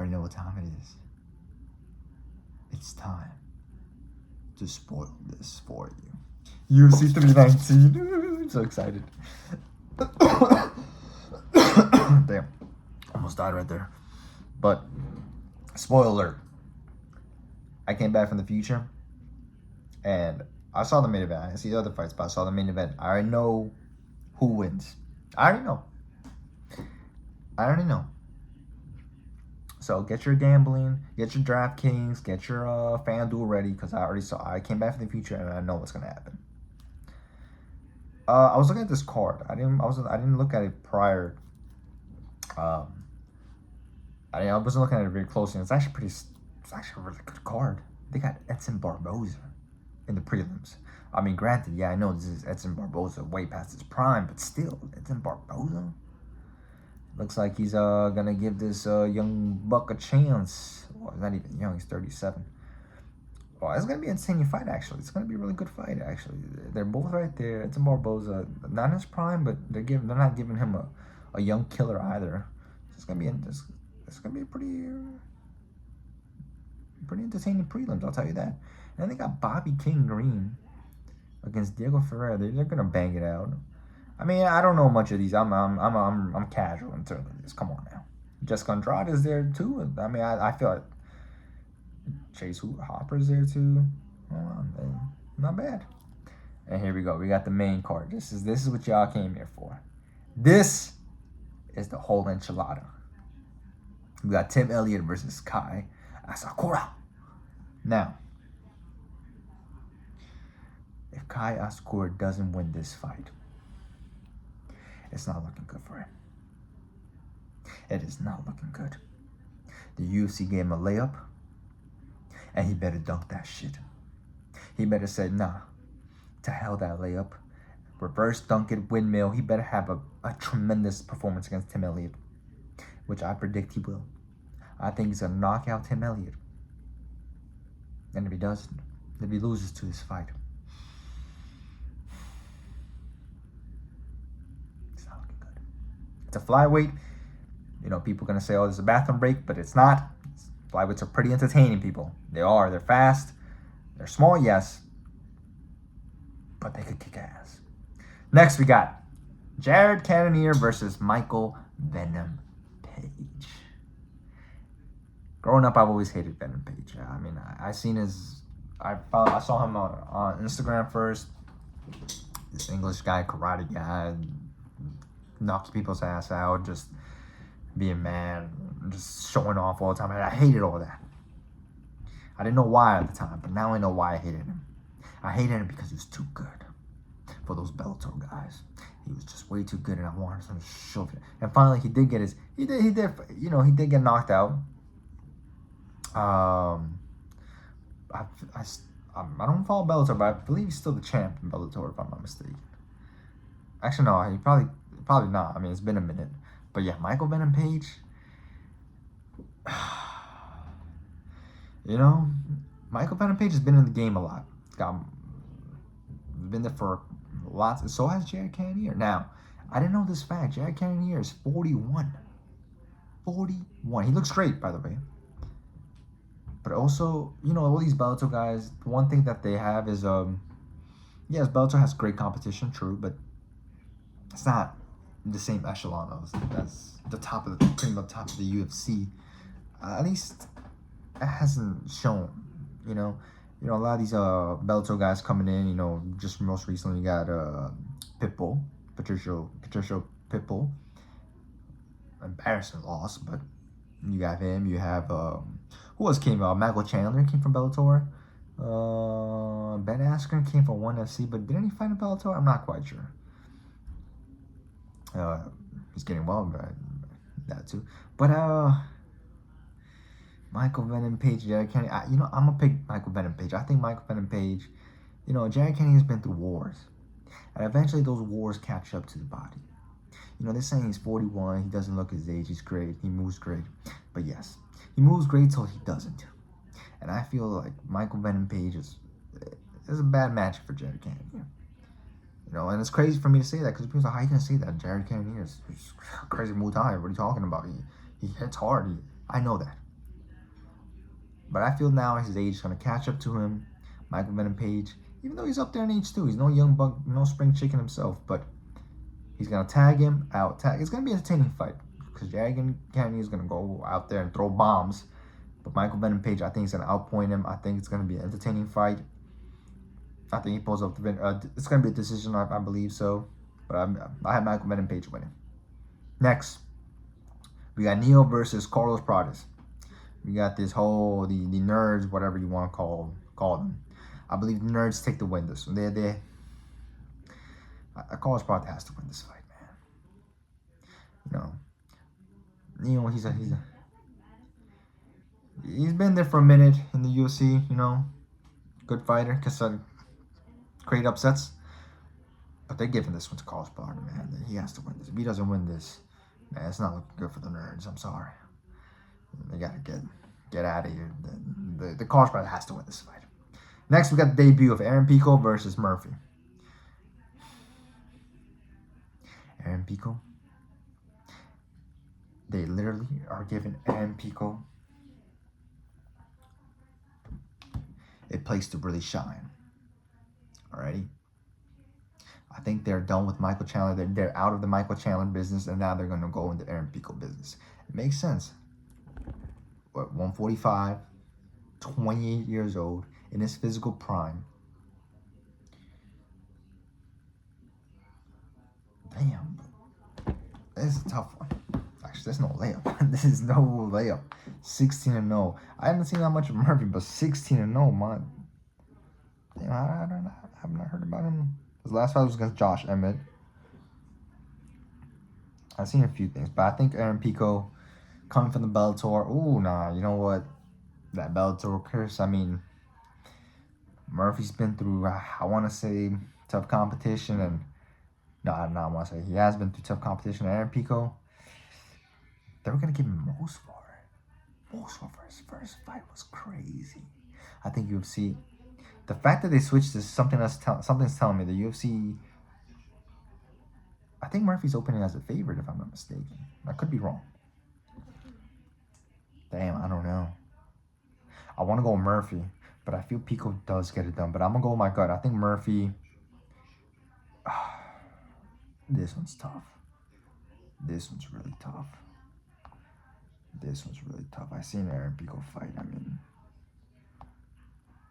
already know what time it is. It's time to spoil this for you. UFC 319. I'm so excited. Damn. Almost died right there. But, spoiler alert. I came back from the future. And I saw the main event. I didn't see the other fights, but I saw the main event. I already know who wins. I already know. So get your gambling, get your DraftKings, get your FanDuel ready, because I came back from the future and I know what's gonna happen. I was looking at this card. I didn't look at it prior. I wasn't looking at it very closely. It's actually a really good card. They got Edson Barboza in the prelims. I mean, granted, yeah, I know this is Edson Barboza way past his prime, but still, Edson Barboza. Looks like he's gonna give this young buck a chance. Well, he's not even young, he's 37. Well, it's gonna be an insane fight, actually. It's gonna be a really good fight, actually. They're both right there. Edson Barboza, not in his prime, but they're not giving him a young killer either. It's gonna be a pretty entertaining prelims, I'll tell you that. And then they got Bobby King Green against Diego Ferreira. They're gonna bang it out. I mean, I don't know much of these. I'm casual in terms of this. Come on now. Jessica Andrade is there too. I mean, I feel like Chase Hopper's there too. Hold on, man. Not bad. And here we go. We got the main card. This is what y'all came here for. This is the whole enchilada. We got Tim Elliott versus Kai Asakura. Now, if Kai Asakura doesn't win this fight, it's not looking good for him. It is not looking good. The UFC gave him a layup, and he better dunk that shit. He better say, nah, to hell that layup. Reverse dunk it, windmill. He better have a tremendous performance against Tim Elliott, which I predict he will. I think he's going to knock out Tim Elliott. And if he doesn't, if he loses to this fight, it's not looking good. It's a flyweight. You know, people are going to say, oh, this is a bathroom break, but it's not. Flyweights are pretty entertaining, people. They are. They're fast. They're small, yes. But they could kick ass. Next, we got Jared Cannonier versus Michael Venom Page. Growing up, I've always hated Venom Page. I mean, I saw him on Instagram first. This English guy, karate guy, knocks people's ass out, just being mad, just showing off all the time. I hated all that. I didn't know why at the time, but now I know why I hated him. I hated him because he was too good for those Bellator guys. He was just way too good, and I wanted him to shove it. And finally, he did get get knocked out. I don't follow Bellator, but I believe he's still the champ in Bellator, if I'm not mistaken. Actually, no, he probably not. I mean, it's been a minute. But yeah, Michael Venom Page, you know, Michael Venom Page has been in the game a lot. Been there for lots. So has Jared Cannonier. Now, I didn't know this fact. Jared Cannonier is 41. 41. He looks great, by the way. But also, you know, all these Bellator guys, one thing that they have is, yes, Bellator has great competition, true, but it's not the same echelon as the top of pretty much top of the UFC. At least it hasn't shown, you know, a lot of these Bellator guys coming in, you know, just most recently you got Pitbull, Patricio Pitbull. Embarrassing loss, but you got him. You have who else came out? Michael Chandler came from Bellator. Ben Askren came from ONE FC, but didn't he fight in Bellator? I'm not quite sure. He's getting well, but that too. But Michael Venom Page, Jared Cannonier. I'm gonna pick Michael Venom Page. I think Michael Venom Page. You know, Jared Cannonier has been through wars, and eventually those wars catch up to the body. You know, they're saying he's 41. He doesn't look his age. He's great. He moves great. But yes, he moves great till he doesn't. And I feel like Michael Venom Page is a bad match for Jared Cannonier. You know, and it's crazy for me to say that because people are like, how you gonna say that? Jared Cannonier is crazy Muay Thai. What are you talking about? He hits hard. I know that. But I feel now his age is going to catch up to him. Michael Venom Page, even though he's up there in age too, he's no young buck, no spring chicken himself, but he's going to tag him, out tag. It's going to be an entertaining fight because Dragon Kennedy is going to go out there and throw bombs. But Michael Venom Page, I think he's going to outpoint him. I think it's going to be an entertaining fight. I think he pulls up the it's going to be a decision, I believe so. But I have Michael Venom Page winning. Next, we got Neo versus Carlos Pradas. We got this whole, the nerds, whatever you want to call them. I believe the nerds take the win this one. Carlos Pradas has to win this fight, man. You know, he's been there for a minute in the UFC, you know. Good fighter, create upsets. But they're giving this one to Carlos Pradas, man. He has to win this. If he doesn't win this, man, it's not looking good for the nerds. I'm sorry. They gotta get out of here. The Carlos Pradas has to win this fight. Next, we got the debut of Aaron Pico versus Murphy. Aaron Pico. They literally are giving Aaron Pico a place to really shine. Alrighty. I think they're done with Michael Chandler. They're out of the Michael Chandler business, and now they're going to go into Aaron Pico business. It makes sense. What, 145, 28 years old, in his physical prime. Damn. This is a tough one. Actually, there's no layup. This is no layup. 16-0. I haven't seen that much of Murphy, but 16-0, man. Damn, I have not heard about him. His last fight was against Josh Emmett. I've seen a few things, but I think Aaron Pico coming from the Bellator. Ooh, nah, you know what? That Bellator curse. I mean, Murphy's been through, I want to say, tough competition. And no, I want to say he has been through tough competition. Aaron Pico, they were going to give him most for it. Most for his first fight was crazy. I think UFC, the fact that they switched is something something's telling me the UFC. I think Murphy's opening as a favorite, if I'm not mistaken. I could be wrong. Damn, I don't know. I want to go with Murphy, but I feel Pico does get it done. But I'm going to go with my gut. I think Murphy. This one's tough. This one's really tough. This one's really tough. I seen Aaron Pico fight. I mean,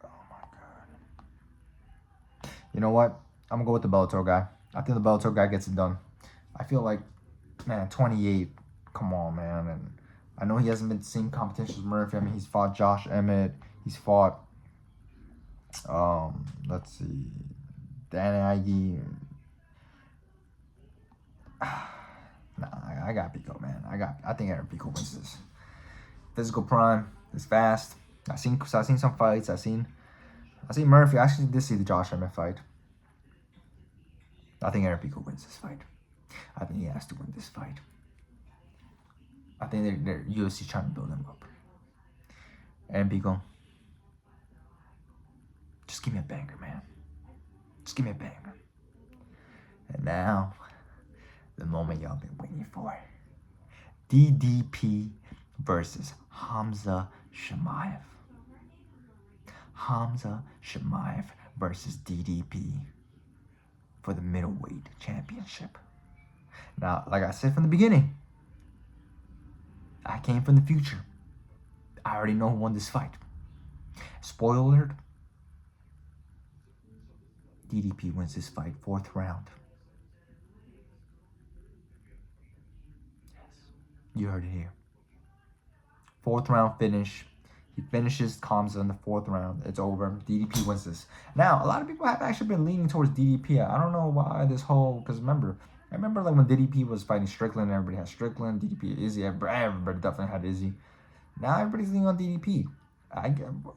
oh my God. You know what? I'm going to go with the Bellator guy. I think the Bellator guy gets it done. I feel like, man, 28, come on, man. And I know he hasn't been seeing competitions with Murphy. I mean, he's fought Josh Emmett. He's fought, let's see, Dan Aggie. Nah, I got Pico, man. I think Aaron Pico wins this. Physical prime is fast. I've seen some fights. I seen Murphy. I actually did see the Josh Emmett fight. I think Aaron Pico wins this fight. I think he has to win this fight. I think they're UFC trying to build him up. Aaron Pico, just give me a banger, man. Just give me a banger. And now, the moment y'all been waiting for. DDP versus Hamza Chimaev. Hamza Chimaev versus DDP for the middleweight championship. Now, like I said from the beginning, I came from the future. I already know who won this fight. Spoiler alert. DDP wins this fight, 4th round. Yes, you heard it here. 4th round finish. He finishes Hamza in the 4th round. It's over. DDP wins this. Now, a lot of people have actually been leaning towards DDP. I don't know why this whole, because I remember like when DDP was fighting Strickland, everybody had Strickland, DDP, Izzy, everybody definitely had Izzy. Now everybody's leaning on DDP.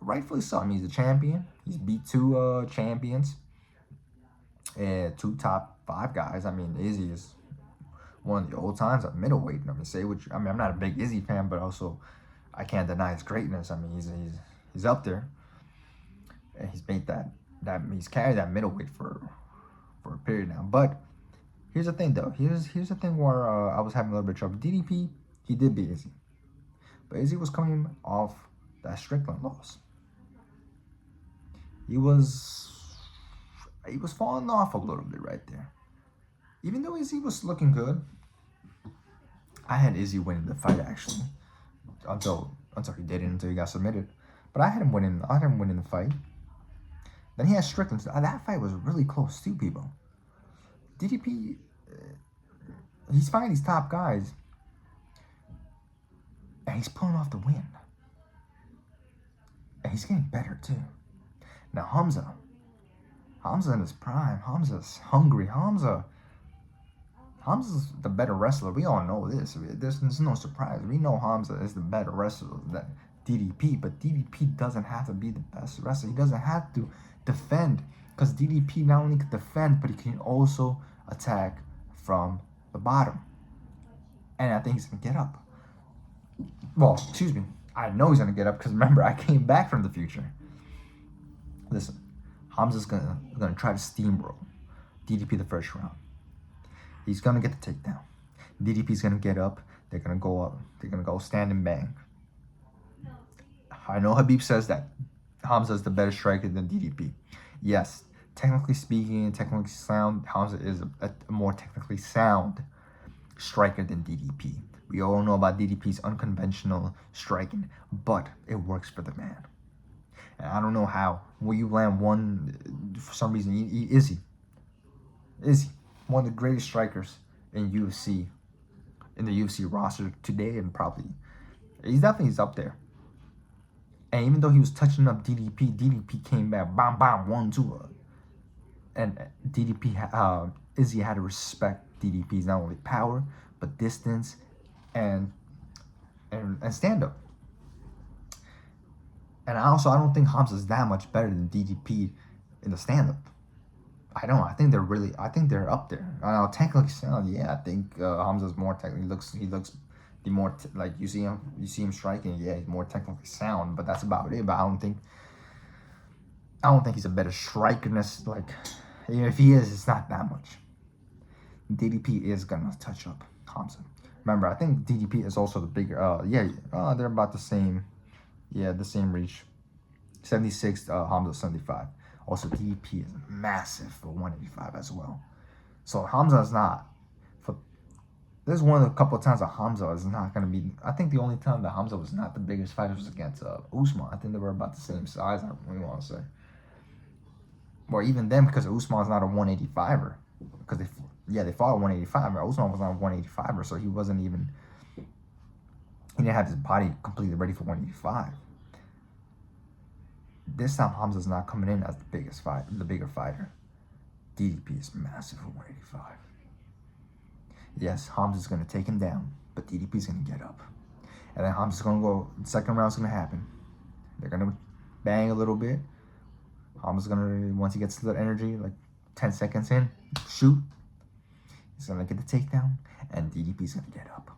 Rightfully so. I mean, he's a champion. He's beat 2 champions. 2 top 5 guys. I mean, Izzy is one of the old times at middleweight. I mean, I'm not a big Izzy fan, but also I can't deny his greatness. I mean, he's up there, and he's made he's carried that middleweight for a period now. But here's the thing, though. Here's the thing where I was having a little bit of trouble. DDP, he did beat Izzy, but Izzy was coming off that Strickland lost. He was falling off a little bit right there. Even though Izzy was looking good, I had Izzy winning the fight actually, until he didn't, until he got submitted. But I had him winning. The fight. Then he had Strickland. That fight was really close too, people. DDP, he's fighting these top guys, and he's pulling off the win. And he's getting better too. Now Hamza in his prime. Hamza's hungry. Hamza's the better wrestler. We all know this. There's no surprise. We know Hamza is the better wrestler than DDP, but DDP doesn't have to be the best wrestler. He doesn't have to defend, because DDP not only can defend, but he can also attack from the bottom. And I think he's going to get up. Well, excuse me. I know he's going to get up because remember, I came back from the future. Listen, Hamza's gonna try to steamroll DDP the first round. He's gonna get the takedown. DDP's gonna get up. They're gonna go up. They're gonna go stand and bang. I know Habib says that Hamza is the better striker than DDP. Yes, technically speaking, technically sound, Hamza is a more technically sound striker than DDP. We all know about DDP's unconventional striking, but it works for the man. And I don't know how. Will you land one, for some reason, Izzy, one of the greatest strikers in UFC, in the UFC roster today, and probably, he's up there. And even though he was touching up DDP came back, bam, bam, 1-2. And Izzy had to respect DDP's not only power, but distance and stand-up. And I don't think Hamza's that much better than DDP in the stand-up. I think they're up there. Technically sound, yeah. I think Hamza's more technically he looks the more like you see him striking. Yeah, he's more technically sound, but that's about it. But I don't think he's a better striker. Like, if he is, it's not that much. DDP is gonna touch up Hamza. Remember, I think DDP is also the bigger. They're about the same. Yeah, the same reach. 76, Hamza 75. Also, DDP is massive for 185 as well. So Hamza is not. This is one of the couple of times that Hamza is not going to be. I think the only time that Hamza was not the biggest fighter was against Usman. I think they were about the same size, I really want to say. Or even then, because Usman's not a 185er. Because they fought a 185er. Usman was not a 185er, so he wasn't even. He didn't have his body completely ready for 185. This time Hamza's not coming in as the bigger fighter. DDP is massive for 185. Yes, Hamza's gonna take him down, but DDP's gonna get up. And then Hamza's gonna go, second round's gonna happen. They're gonna bang a little bit. Hamza's gonna, once he gets the energy, like 10 seconds in, shoot. He's gonna get the takedown, and DDP's gonna get up.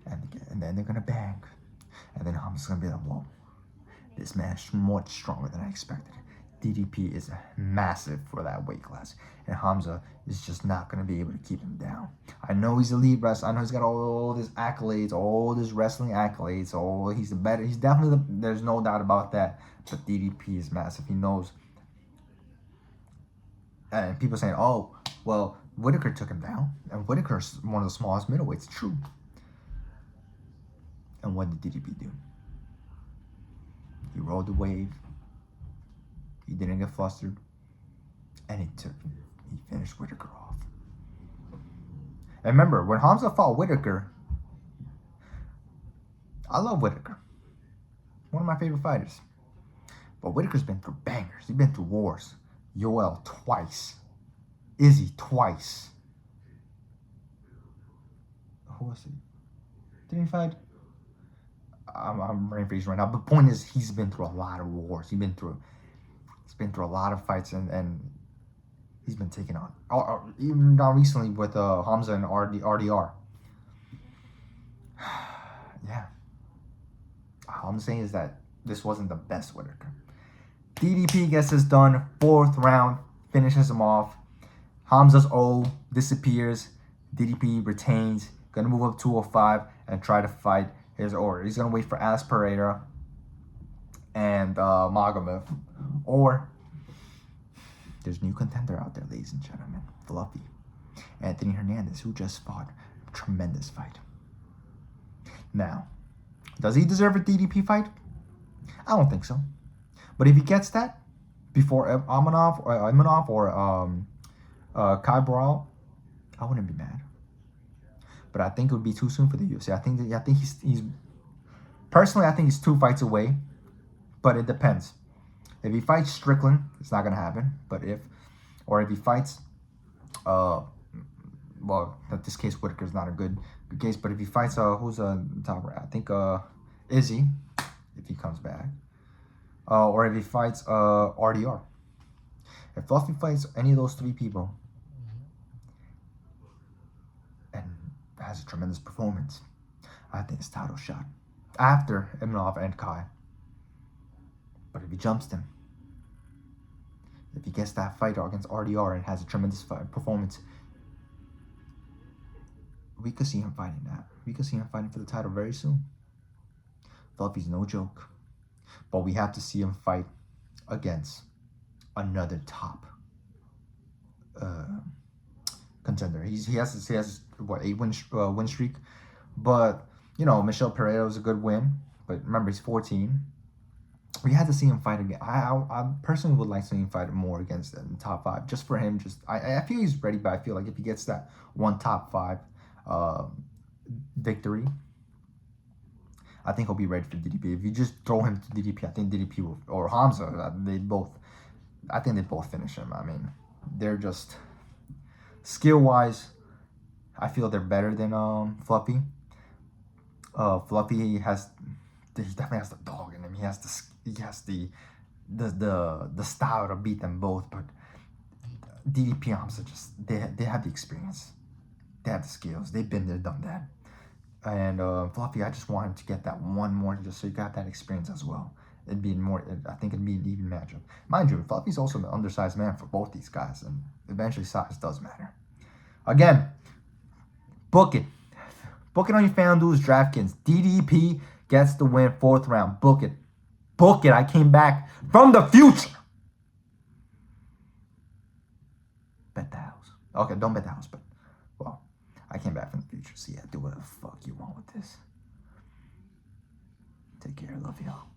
And then they're gonna bang, and then Hamza's gonna be like, "Whoa, this man's much stronger than I expected." DDP is massive for that weight class, and Hamza is just not gonna be able to keep him down. I know he's a elite wrestler. I know he's got all these accolades, all these wrestling accolades. Oh, he's the better. He's definitely there's no doubt about that. But DDP is massive. He knows. And people saying, "Oh, well, Whitaker took him down," and Whitaker's one of the smallest middleweights. True. And what did DDP do? He rode the wave. He didn't get flustered. And he finished Whitaker off. And remember, when Hamza fought Whitaker, I love Whitaker. One of my favorite fighters. But Whitaker's been through bangers. He's been through wars. Yoel twice. Izzy twice. Who was he? Didn't he fight? I'm brain freezing right now. But the point is, he's been through a lot of wars. He's been through a lot of fights, and he's been taken on. Even now recently with Hamza and RDR. Yeah. All I'm saying is that this wasn't the best Whitaker. DDP gets this done. 4th round. Finishes him off. Hamza's O disappears. DDP retains. Gonna move up 205 and try to fight his order. He's gonna wait for Alex Pereira and Magomed. Or there's a new contender out there, ladies and gentlemen. Fluffy. Anthony Hernandez, who just fought a tremendous fight. Now, does he deserve a DDP fight? I don't think so. But if he gets that before Imanov or Kai Brawl, I wouldn't be mad. But I think it would be too soon for the UFC. I think he's personally, I think he's 2 fights away. But it depends. If he fights Strickland, it's not gonna happen. But if he fights, well, in this case, Whitaker's not a good case. But if he fights, who's top right? I think Izzy, if he comes back, or if he fights RDR. If Fluffy fights any of those 3 people and has a tremendous performance, I think it's title shot after Imanov and Kai. But if he jumps them, if he gets that fight against RDR and has a tremendous performance, we could see him fighting that. We could see him fighting for the title very soon. Fluffy's no joke. But we have to see him fight against another top contender. He has what, 8 win streak. But, you know, Michel Pereira was a good win. But remember, he's 14. We had to see him fight again. I personally would like to see him fight more against the top 5. Just for him, I feel he's ready, but I feel like if he gets that one top 5 victory, I think he'll be ready for DDP. If you just throw him to DDP, I think DDP will, or Hamza, I think they both finish him. I mean, they're just, skill-wise, I feel they're better than Fluffy. Fluffy he definitely has the dog in him. He has the style to beat them both. But DDP and Hamza they have the experience. They have the skills. They've been there, done that. And Fluffy, I just want him to get that one more, just so you got that experience as well. I think it'd be an even matchup. Mind you, Fluffy's also an undersized man for both these guys, and eventually size does matter. Again, book it. Book it on your FanDuel's DraftKings. DDP gets the win, 4th round. Book it. Book it. I came back from the future. Bet the house. Okay, don't bet the house, but, well, I came back from the future. So, yeah, do whatever the fuck you want with this. Take care. Love y'all.